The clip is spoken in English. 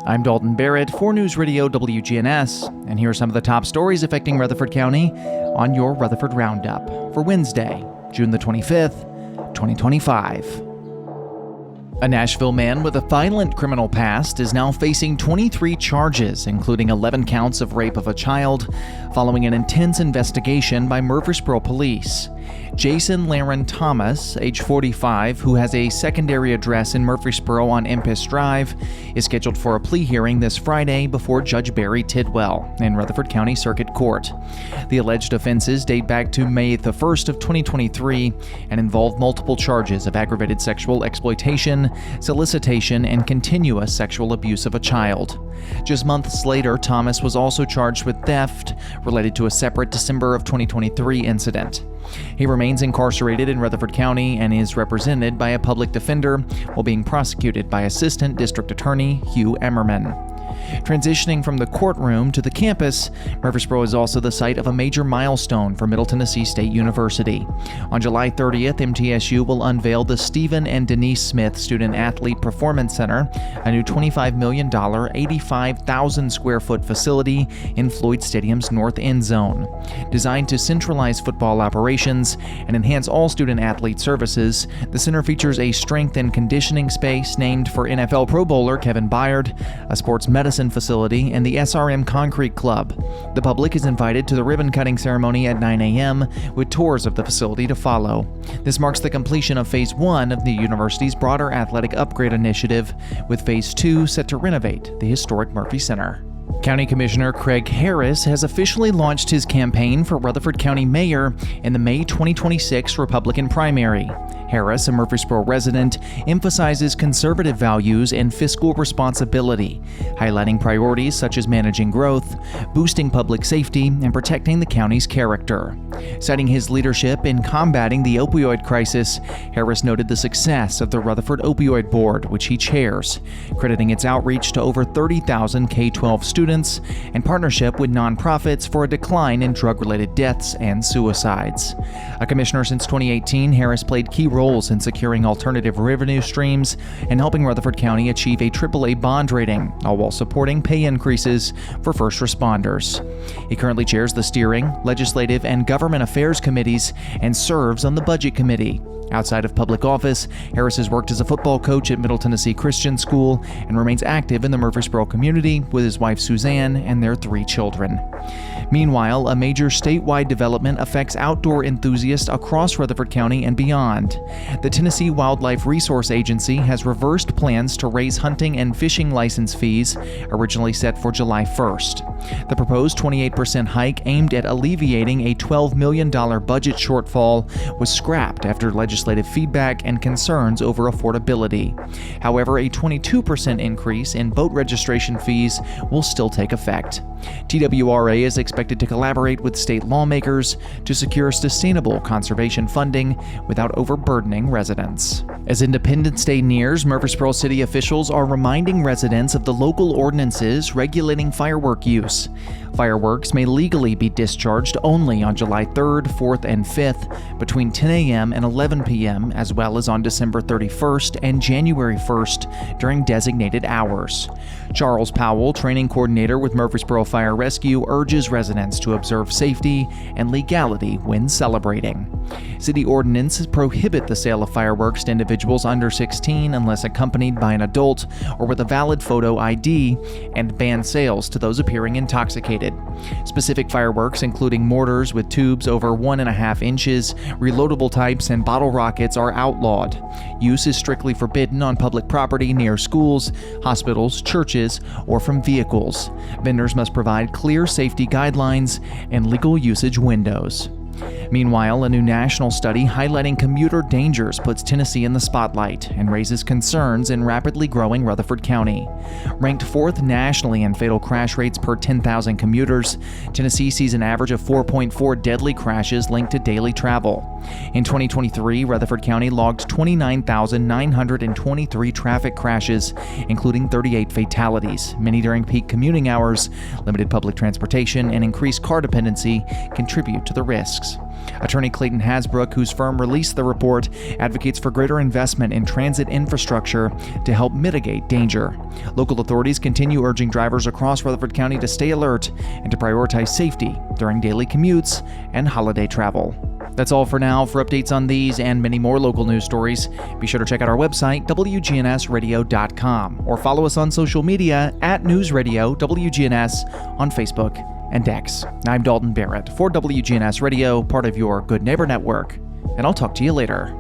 I'm Dalton Barrett for News Radio WGNS, and here are some of the top stories affecting Rutherford County on your Rutherford Roundup for Wednesday, June the 25th, 2025. A Nashville man with a violent criminal past is now facing 23 charges, including 11 counts of rape of a child, following an intense investigation by Murfreesboro police. Jason Laren Thomas, age 45, who has a secondary address in Murfreesboro on Empis Drive, is scheduled for a plea hearing this Friday before Judge Barry Tidwell in Rutherford County Circuit Court. The alleged offenses date back to May the 1st of 2023 and involve multiple charges of aggravated sexual exploitation, solicitation, and continuous sexual abuse of a child. Just months later, Thomas was also charged with theft related to a separate December of 2023 incident. He remains incarcerated in Rutherford County and is represented by a public defender while being prosecuted by Assistant District Attorney Hugh Emmerman. Transitioning from the courtroom to the campus, Murfreesboro is also the site of a major milestone for Middle Tennessee State University. On July 30th, MTSU will unveil the Stephen and Denise Smith Student Athlete Performance Center, a new $25 million, 85,000 square foot facility in Floyd Stadium's north end zone. Designed to centralize football operations and enhance all student athlete services, the center features a strength and conditioning space named for NFL Pro Bowler Kevin Byard, a sports medicine facility, and the SRM Concrete Club. The public is invited to the ribbon-cutting ceremony at 9 a.m., with tours of the facility to follow. This marks the completion of Phase 1 of the university's broader athletic upgrade initiative, with Phase 2 set to renovate the historic Murphy Center. County Commissioner Craig Harris has officially launched his campaign for Rutherford County Mayor in the May 2026 Republican primary. Harris, a Murfreesboro resident, emphasizes conservative values and fiscal responsibility, highlighting priorities such as managing growth, boosting public safety, and protecting the county's character. Citing his leadership in combating the opioid crisis, Harris noted the success of the Rutherford Opioid Board, which he chairs, crediting its outreach to over 30,000 K-12 students and partnership with nonprofits for a decline in drug-related deaths and suicides. A commissioner since 2018, Harris played key roles in securing alternative revenue streams and helping Rutherford County achieve a AAA bond rating, all while supporting pay increases for first responders. He currently chairs the Steering, Legislative, and Government Affairs Committees and serves on the Budget Committee. Outside of public office, Harris has worked as a football coach at Middle Tennessee Christian School and remains active in the Murfreesboro community with his wife Suzanne and their 3 children. Meanwhile, a major statewide development affects outdoor enthusiasts across Rutherford County and beyond. The Tennessee Wildlife Resource Agency has reversed plans to raise hunting and fishing license fees, originally set for July 1st. The proposed 28% hike aimed at alleviating a $12 million budget shortfall was scrapped after legislative feedback and concerns over affordability. However, a 22% increase in boat registration fees will still take effect. TWRA is expected to collaborate with state lawmakers to secure sustainable conservation funding without overburdening residents. As Independence Day nears, Murfreesboro city officials are reminding residents of the local ordinances regulating firework use. Fireworks may legally be discharged only on July 3rd, 4th, and 5th between 10 a.m. and 11 p.m., as well as on December 31st and January 1st during designated hours. Charles Powell, training coordinator with Murfreesboro Fire Rescue, urges residents to observe safety and legality when celebrating. City ordinances prohibit the sale of fireworks to individuals under 16 unless accompanied by an adult or with a valid photo ID, and ban sales to those appearing intoxicated. Specific fireworks, including mortars with tubes over 1.5 inches, reloadable types, and bottle rockets, are outlawed. Use is strictly forbidden on public property near schools, hospitals, churches, or from vehicles. Vendors must provide clear safety guidelines and legal usage windows. Meanwhile, a new national study highlighting commuter dangers puts Tennessee in the spotlight and raises concerns in rapidly growing Rutherford County. Ranked 4th nationally in fatal crash rates per 10,000 commuters, Tennessee sees an average of 4.4 deadly crashes linked to daily travel. In 2023, Rutherford County logged 29,923 traffic crashes, including 38 fatalities. Many during peak commuting hours, limited public transportation, and increased car dependency contribute to the risks. traffics. Attorney Clayton Hasbrook, whose firm released the report, advocates for greater investment in transit infrastructure to help mitigate danger. Local authorities continue urging drivers across Rutherford County to stay alert and to prioritize safety during daily commutes and holiday travel. That's all for now. For updates on these and many more local news stories, be sure to check out our website, WGNSradio.com, or follow us on social media at News Radio WGNS on Facebook and X. I'm Dalton Barrett for WGNS Radio, part of your Good Neighbor Network, and I'll talk to you later.